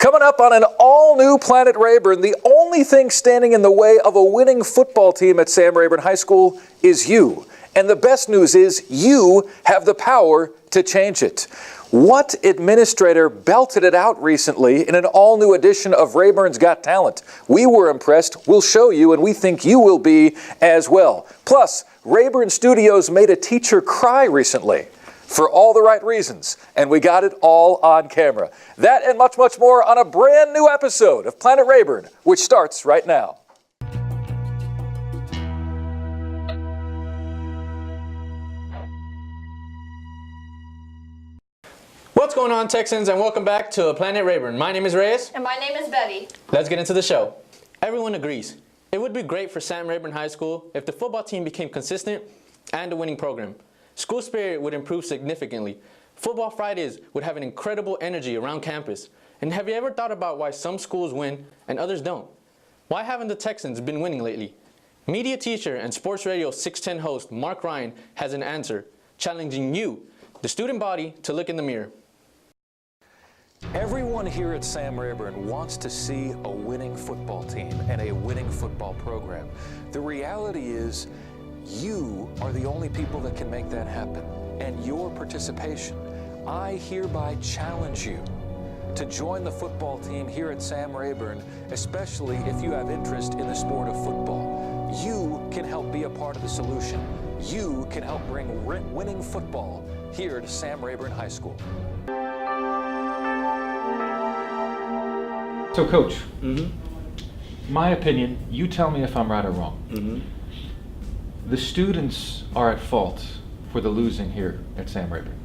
Coming up on an all-new Planet Rayburn, the only thing standing in the way of a winning football team at Sam Rayburn High School is you. And the best news is you have the power to change it. What administrator belted it out recently in an all-new edition of Rayburn's Got Talent? We were impressed. We'll show you, and we think you will be as well. Plus, Rayburn Studios made a teacher cry recently for all the right reasons, and we got it all on camera. That and much, much more on a brand new episode of Planet Rayburn, which starts right now. What's going on, Texans, and welcome back to Planet Rayburn. My name is Reyes. And my name is Betty. Let's get into the show. Everyone agrees. It would be great for Sam Rayburn High School if the football team became consistent and a winning program. School spirit would improve significantly. Football Fridays would have an incredible energy around campus. And have you ever thought about why some schools win and others don't? Why haven't the Texans been winning lately? Media teacher and Sports Radio 610 host Mark Ryan has an answer, challenging you, the student body, to look in the mirror. Everyone here at Sam Rayburn wants to see a winning football team and a winning football program. The reality is, you are the only people that can make that happen. And your participation, I hereby challenge you to join the football team here at Sam Rayburn, especially if you have interest in the sport of football. You can help be a part of the solution. You can help bring winning football here to Sam Rayburn High School. So, Coach, my opinion, you tell me if I'm right or wrong. The students are at fault for the losing here at Sam Rayburn.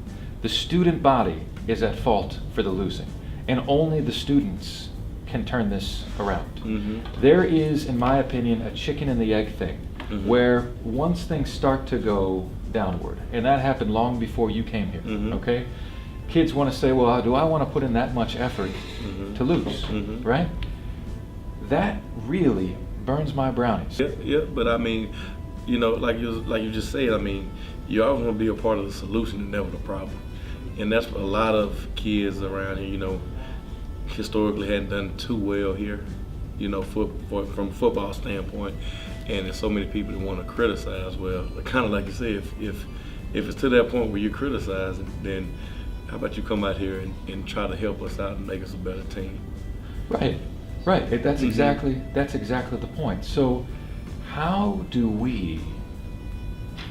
The student body is at fault for the losing, and only the students can turn this around. There is, in my opinion, a chicken and the egg thing, where once things start to go downward, and that happened long before you came here, okay? Kids want to say, well, do I want to put in that much effort to lose, right? That really burns my brownies. Yeah, but I mean, you know, like you just said, I mean, you always want to be a part of the solution and never the problem. And that's what a lot of kids around here, you know, historically hadn't done too well here, you know, from a football standpoint. And there's so many people that want to criticize. Well, kind of like you said, if it's to that point where you're criticizing, then how about you come out here and try to help us out and make us a better team? Right. That's exactly the point. So how do we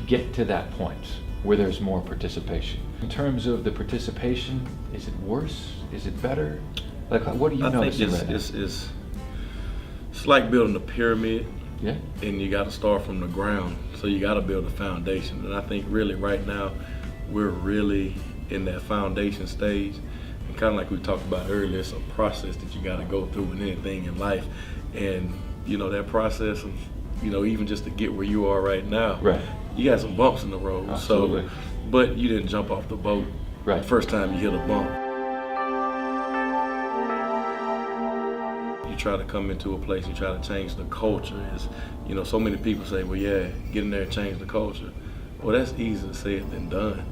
get to that point where there's more participation? In terms of the participation, is it worse? Is it better? Like, what do you notice? I think it's like building a pyramid. Yeah. And you got to start from the ground. So you got to build a foundation. And I think really right now we're really in that foundation stage. And kind of like we talked about earlier, it's a process that you got to go through in anything in life. And you know, that process of, you know, even just to get where you are right now, right, you got some bumps in the road. Absolutely. So, but you didn't jump off the boat right the first time you hit a bump. You try to come into a place, you try to change the culture. Is, you know, so many people say, well, yeah, get in there and change the culture. Well, that's easier said than done.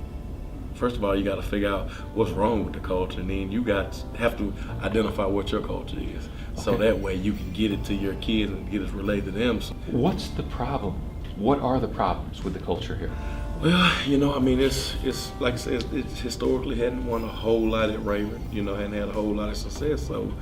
First of all, you got to figure out what's wrong with the culture, and then you have to identify what your culture is. Okay. So that way you can get it to your kids and get it relayed to them. What's the problem? What are the problems with the culture here? Well, you know, I mean, it's like I said, it historically hadn't won a whole lot at Rayburn, you know, hadn't had a whole lot of success. So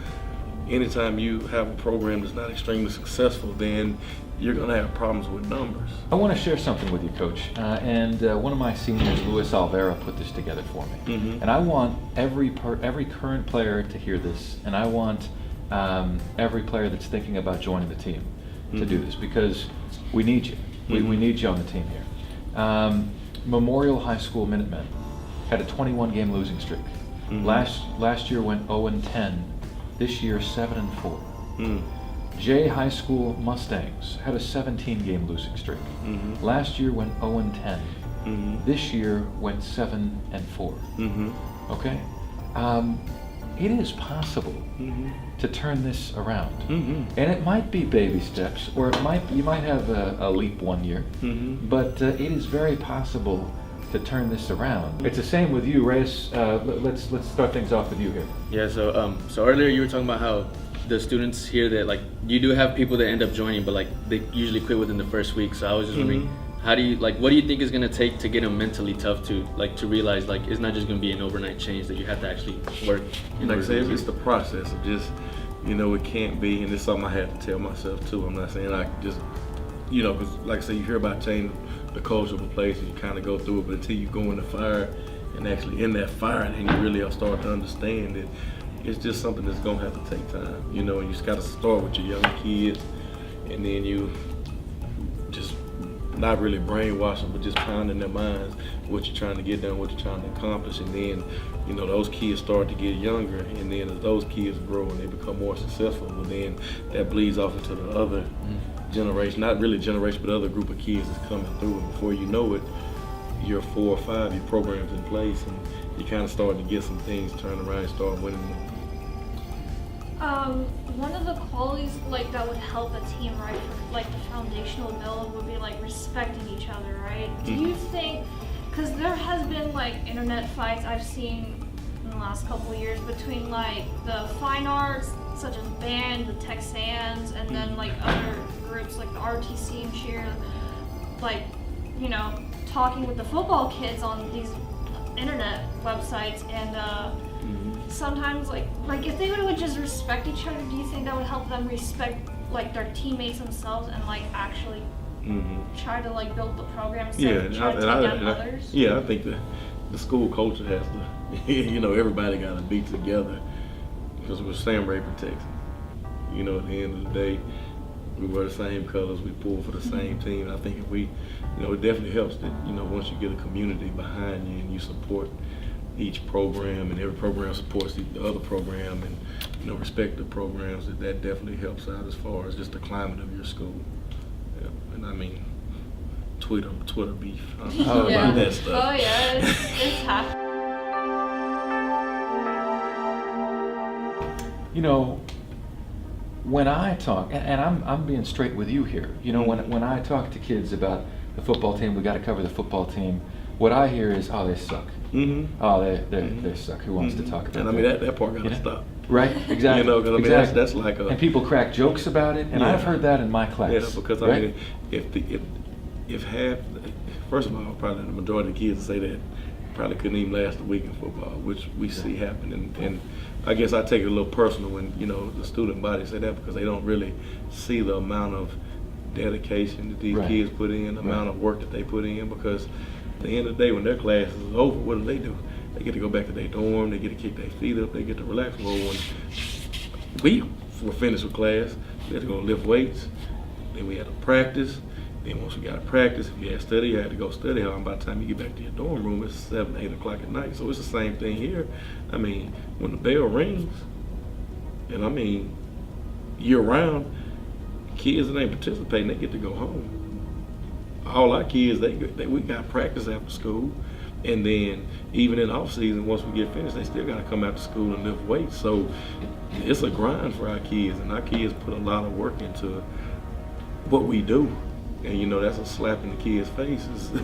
anytime you have a program that's not extremely successful, then you're going to have problems with numbers. I want to share something with you, Coach. And one of my seniors, Luis Alvera, put this together for me. And I want every current player to hear this, and I want every player that's thinking about joining the team to do this, because we need you. We need you on the team here. Memorial High School Minutemen had a 21-game losing streak. Last year went 0-10. This year 7-4. Jay High School Mustangs had a 17-game losing streak. Last year went 0-10. This year went 7-4. Okay, it is possible to turn this around, and it might be baby steps, or you might have a leap one year, but it is very possible to turn this around. It's the same with you, Reyes. Let's start things off with you here. Yeah, so earlier you were talking about how the students here that like you do have people that end up joining, but like they usually quit within the first week. So I was just wondering, how do you what do you think is gonna take to get them mentally tough to realize it's not just gonna be an overnight change, that you have to actually work. Like I said, it's the process of just, it can't be, and it's something I have to tell myself too. I'm not saying I can just, because like I said, you hear about changing the culture of a place and you kind of go through it, but until you go in the fire and actually in that fire, then you really start to understand it. It's just something that's gonna have to take time, and you just gotta start with your young kids, and then you just not really brainwash them, but just pounding their minds what you're trying to get done, what you're trying to accomplish, and then those kids start to get younger, and then as those kids grow and they become more successful, well, then that bleeds off into the other generation, not really generation, but other group of kids that's coming through, and before you know it, you're 4 or 5, your program's in place, and you kind of starting to get some things turned around and start winning them. One of the qualities that would help a team, right, for the foundational build would be respecting each other, right? Do you think, because there has been internet fights I've seen in the last couple of years between the fine arts such as band, the Texans, and then other groups like the RTC and cheer, talking with the football kids on these internet websites, and sometimes if they would just respect each other, do you think that would help them respect their teammates themselves and actually try to build the program instead of try to take down others? Yeah, I think the school culture has to, everybody got to be together, because we're Sam Rayburn, Texas. At the end of the day, we wear the same colors, we pull for the same team. I think if we, it definitely helps that, once you get a community behind you and you support each program, and every program supports the other program, and respect the programs, that definitely helps out as far as just the climate of your school. Yeah. And I mean, Twitter beef. About that stuff. Oh yeah, it's happening. When I talk, and I'm being straight with you here, when I talk to kids about the football team, we got to cover the football team, what I hear is, oh, they suck. Oh, they suck. Who wants to talk about that? And I mean, that part got to stop. Right, exactly. Because I mean, exactly. that's like a... And people crack jokes about it, and I've heard that in my class. Yeah, because I mean, if half, first of all, probably the majority of the kids say that probably couldn't even last a week in football, which we see happen. And I guess I take it a little personal when, the student body say that, because they don't really see the amount of dedication that these kids put in, the amount of work that they put in, because at the end of the day, when their class is over, what do? They get to go back to their dorm, they get to kick their feet up, they get to relax. Well, when we were finished with class, we had to go lift weights, then we had to practice. Then once we got to practice, if you had to study, you had to go study hall. And by the time you get back to your dorm room, it's 7, 8 o'clock at night. So it's the same thing here. I mean, when the bell rings, and I mean, year round, kids that ain't participating, they get to go home. All our kids, we got practice after school. And then even in off season, once we get finished, they still got to come after school and lift weights. So it's a grind for our kids, and our kids put a lot of work into what we do. And that's a slap in the kids' faces, for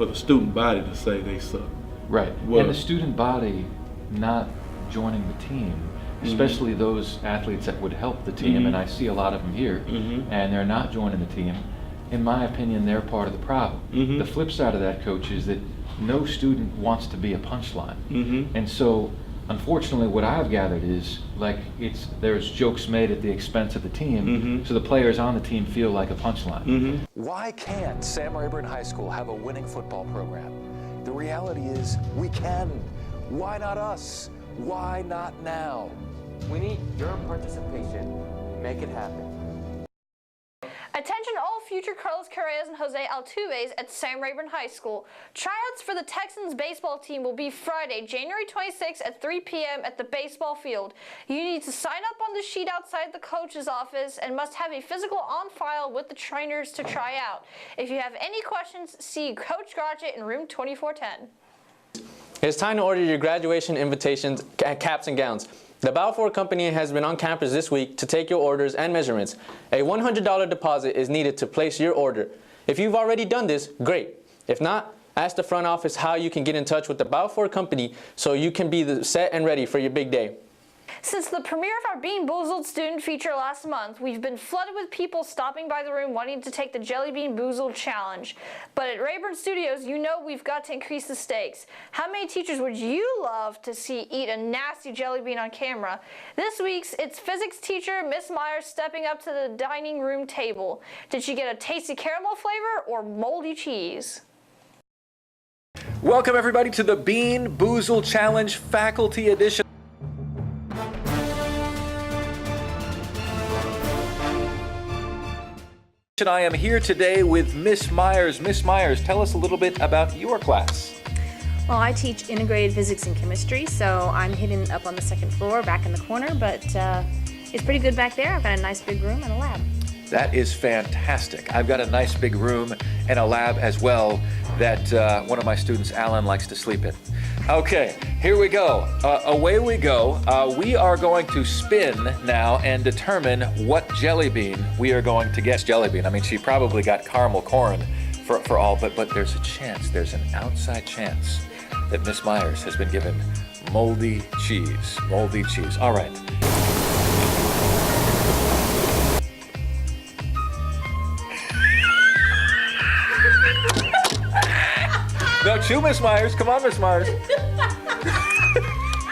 the student body to say they suck. Right. Well, and the student body not joining the team, especially those athletes that would help the team, and I see a lot of them here, and they're not joining the team. In my opinion, they're part of the problem. The flip side of that, Coach, is that no student wants to be a punchline, and so. Unfortunately, what I've gathered is there's jokes made at the expense of the team, so the players on the team feel like a punchline. Why can't Sam Rayburn High School have a winning football program? The reality is we can. Why not us? Why not now? We need your participation. Make it happen. Attention all future Carlos Correas and Jose Altuves at Sam Rayburn High School. Tryouts for the Texans baseball team will be Friday, January 26th at 3 p.m. at the baseball field. You need to sign up on the sheet outside the coach's office and must have a physical on file with the trainers to try out. If you have any questions, see Coach Grotchett in room 2410. It's time to order your graduation invitations, caps and gowns. The Balfour Company has been on campus this week to take your orders and measurements. A $100 deposit is needed to place your order. If you've already done this, great. If not, ask the front office how you can get in touch with the Balfour Company so you can be set and ready for your big day. Since the premiere of our Bean Boozled student feature last month, we've been flooded with people stopping by the room wanting to take the Jelly Bean Boozled challenge. But at Rayburn Studios, you know we've got to increase the stakes. How many teachers would you love to see eat a nasty jelly bean on camera? This week's it's physics teacher Miss Myers stepping up to the dining room table. Did she get a tasty caramel flavor or moldy cheese? Welcome, everybody, to the Bean Boozled Challenge Faculty Edition. I am here today with Miss Myers. Miss Myers, tell us a little bit about your class. Well, I teach integrated physics and chemistry, so I'm hidden up on the second floor, back in the corner, but it's pretty good back there. I've got a nice big room and a lab. That is fantastic. I've got a nice big room and a lab as well that one of my students, Alan, likes to sleep in. Okay, here we go. Away we go. We are going to spin now and determine what jelly bean we are going to get. Jelly bean, I mean, she probably got caramel corn for all, but there's a chance, there's an outside chance that Miss Myers has been given moldy cheese. Moldy cheese. All right. No, chew, Miss Myers. Come on, Miss Myers.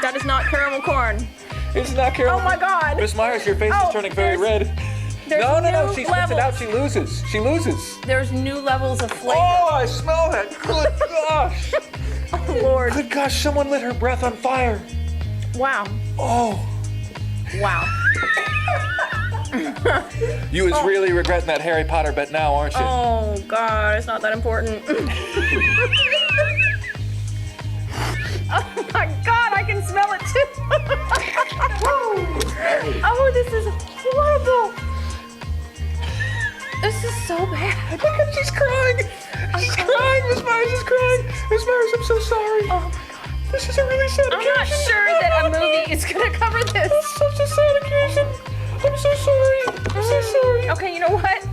That is not caramel corn. It's not caramel. Oh my God. Miss Myers, your face is turning very red. There's No. new She spits it out. levels. She loses. She loses. There's new levels of flavor. Oh, I smell that. Good gosh. Oh, Lord. Good gosh, someone lit her breath on fire. Wow. Oh, Wow. you was really regretting that Harry Potter bet now, aren't you? Oh, God, it's not that important. Oh, my God, I can smell it, too. Oh, this is horrible. This is so bad. Look at she's crying. She's crying. Miss Myers is crying. Miss Myers, I'm so sorry. Oh, my God. This is a really sad I'm occasion. not sure that a movie is going to cover this. It's such a sad occasion. I'm so sorry. I'm so sorry. Okay, you know what?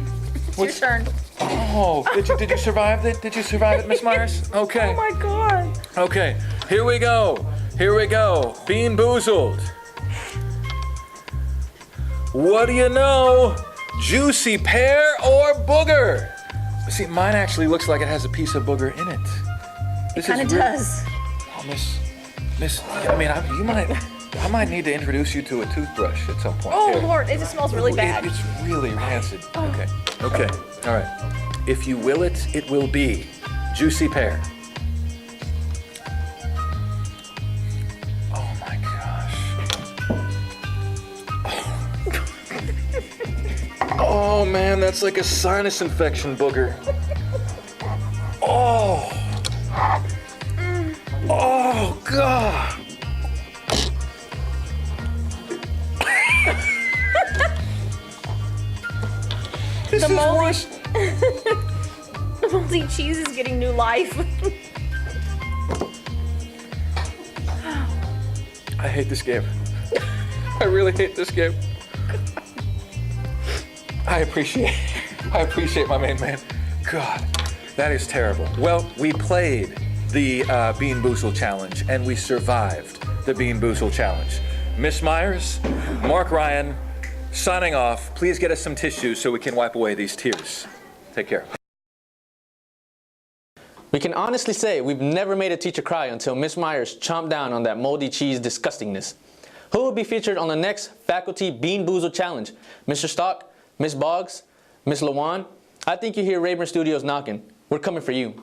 It's your turn. Oh, did you survive it? Did you survive it, Miss Myers? Okay. Oh, my God. Okay, here we go. Here we go. Bean Boozled. What do you know? Juicy pear or booger? See, mine actually looks like it has a piece of booger in it. It kind of does. Oh, Miss, I mean, I might need to introduce you to a toothbrush at some point. Oh, Here. Lord, it just smells really bad. It's really rancid. Okay, all right. If you will it, it will be. Juicy pear. Oh my gosh. Oh man, that's like a sinus infection booger. Oh. Oh God. This The is moldy- worse. The moldy cheese is getting new life. I hate this game. I really hate this game. I appreciate my main man. God, that is terrible. Well, we played the Bean Boozled Challenge and we survived the Bean Boozled Challenge. Miss Myers, Mark Ryan, signing off. Please get us some tissues so we can wipe away these tears. Take care. We can honestly say we've never made a teacher cry until Miss Myers chomped down on that moldy cheese disgustingness. Who will be featured on the next Faculty Bean Boozled Challenge? Mr. Stock? Miss Boggs? Miss Lawan? I think you hear Rayburn Studios knocking. We're coming for you.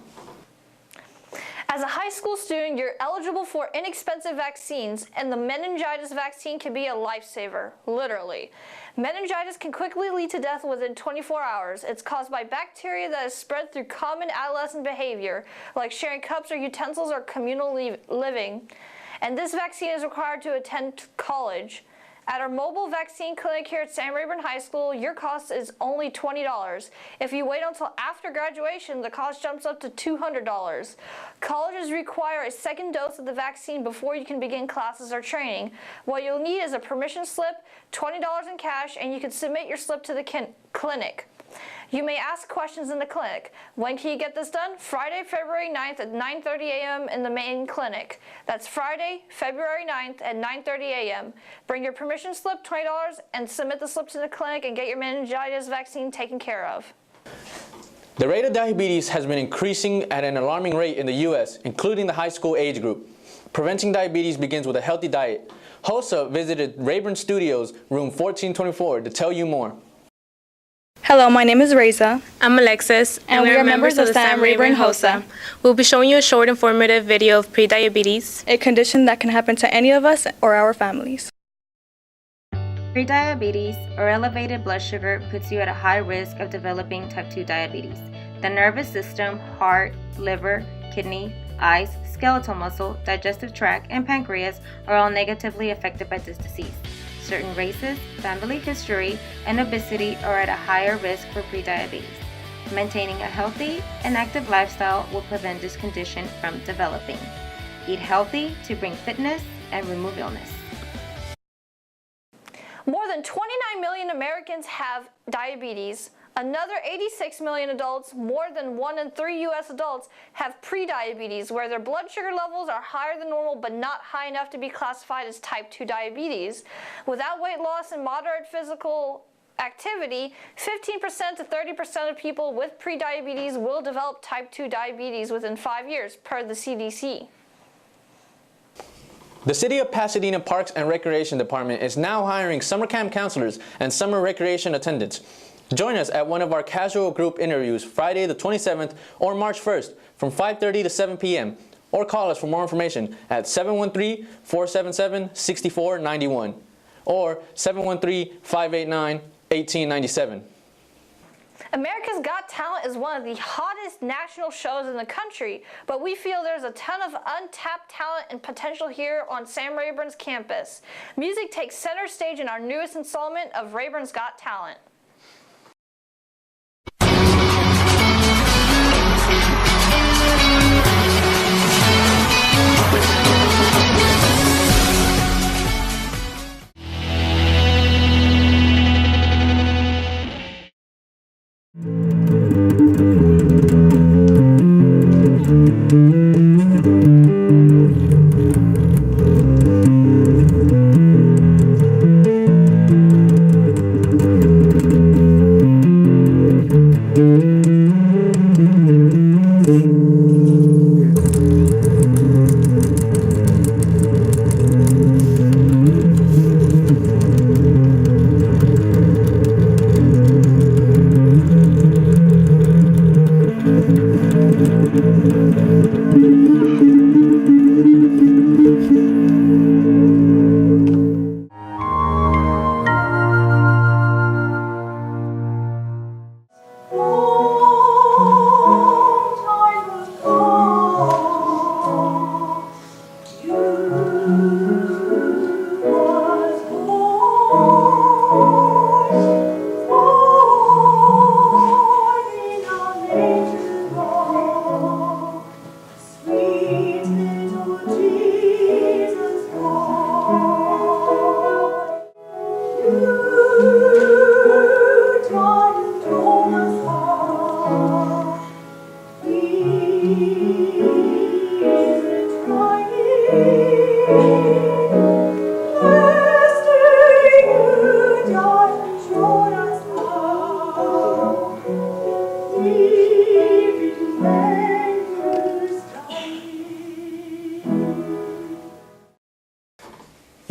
As a high school student, you're eligible for inexpensive vaccines, and the meningitis vaccine can be a lifesaver, literally. Meningitis can quickly lead to death within 24 hours. It's caused by bacteria that is spread through common adolescent behavior, like sharing cups or utensils or communal living. And this vaccine is required to attend college. At our mobile vaccine clinic here at Sam Rayburn High School, your cost is only $20. If you wait until after graduation, the cost jumps up to $200. Colleges require a second dose of the vaccine before you can begin classes or training. What you'll need is a permission slip, $20 in cash, and you can submit your slip to the clinic. You may ask questions in the clinic. When can you get this done? Friday, February 9th at 9:30 a.m. in the main clinic. That's Friday, February 9th at 9:30 a.m. Bring your permission slip, $20, and submit the slip to the clinic and get your meningitis vaccine taken care of. The rate of diabetes has been increasing at an alarming rate in the U.S., including the high school age group. Preventing diabetes begins with a healthy diet. HOSA visited Rayburn Studios, room 1424, to tell you more. Hello, my name is Reza. I'm Alexis, And we are members of Sam Rayburn HOSA. We'll be showing you a short informative video of prediabetes. A condition that can happen to any of us or our families. Prediabetes, or elevated blood sugar, puts you at a high risk of developing type 2 diabetes. The nervous system, heart, liver, kidney, eyes, skeletal muscle, digestive tract, and pancreas are all negatively affected by this disease. Certain races, family history, and obesity are at a higher risk for prediabetes. Maintaining a healthy and active lifestyle will prevent this condition from developing. Eat healthy to bring fitness and remove illness. More than 29 million Americans have diabetes. Another 86 million adults, more than 1 in 3 U.S. adults, have prediabetes, where their blood sugar levels are higher than normal but not high enough to be classified as type 2 diabetes. Without weight loss and moderate physical activity, 15% to 30% of people with prediabetes will develop type 2 diabetes within 5 years, per the CDC. The City of Pasadena Parks and Recreation Department is now hiring summer camp counselors and summer recreation attendants. Join us at one of our casual group interviews Friday the 27th or March 1st from 5:30 to 7 p.m. or call us for more information at 713-477-6491 or 713-589-1897. America's Got Talent is one of the hottest national shows in the country, but we feel there's a ton of untapped talent and potential here on Sam Rayburn's campus. Music takes center stage in our newest installment of Rayburn's Got Talent.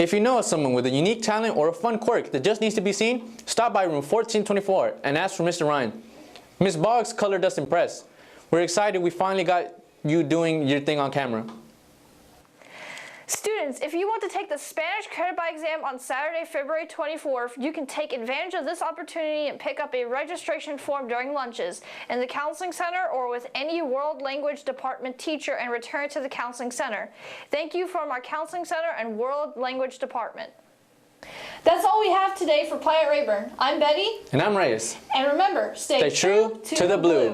If you know of someone with a unique talent or a fun quirk that just needs to be seen, stop by room 1424 and ask for Mr. Ryan. Ms. Boggs' color does impress. We're excited we finally got you doing your thing on camera. Students, if you want to take the Spanish credit by exam on Saturday, February 24th, you can take advantage of this opportunity and pick up a registration form during lunches in the Counseling Center or with any World Language Department teacher and return it to the Counseling Center. Thank you from our Counseling Center and World Language Department. That's all we have today for Play at Rayburn. I'm Betty. And I'm Reyes. And remember, stay true to the blue.